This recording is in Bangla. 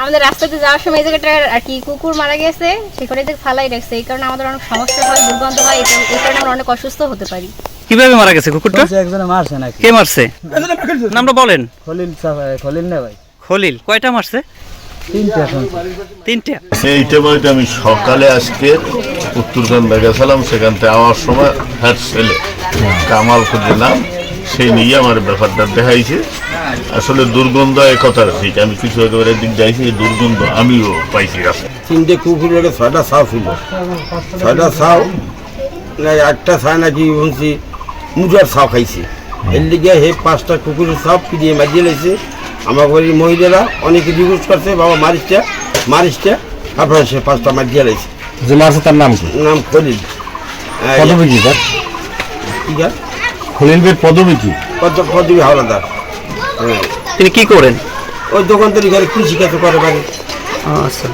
আমাদের রাস্তাতে যাওয়ার সময় এই জায়গাটা আর কি কুকুর মারা গেছে, সেখানে যে ফালাই রাখছে, এই কারণে আমাদের অনেক সমস্যা হয়, দুর্গন্ধ হয়, এই কারণে আমরা অনেক অসুস্থ হতে পারি। কিভাবে মারা গেছে কুকুরটা? একজনে মারছে নাকি? কে মারছে? নামটা বলেন। খলিল না ভাই? খলিল। কয়টা মারছে? তিনটা। সেইটা বলতে আমি সকালে আজকে উত্তরকান্দা গেছিলাম, সেখান থেকে আমার সময় হ্যাঁ ছেলে কামাল খুঁজে নাম, সেই নিয়ে আমার ব্যাপারটা দেখাইছে। আসলে দুর্গন্ধ এক কথা ঠিক, আমি কিছু একেবারে দিক যাইছি, দুর্গন্ধ আমিও পাইছি। তিনটে কুকুর লাগে, 6টা ছাও ছিল, 6টা ছাও একটা ছায় নাকি শুনছি মুজার ছাও খাইছে, এর লিগে হে 5টা কুকুরের ছাও পিটিয়ে মারিয়ে লাইছে। আমার বাড়ির মহিলারা অনেকে রিকোয়েস্ট করছে, বাবা মারিসটা আপনার সে 5টা মারিয়ে লাইছে। যে মারছে তার নাম কি? নাম খলিল। পদবী কি তার? কি খলিল বের পদবী কি? পদবী হাওলাদার। তিনি কি করেন? ওই দোকান তৈরি করে, কৃষি কাজ করে বাড়ি। আচ্ছা।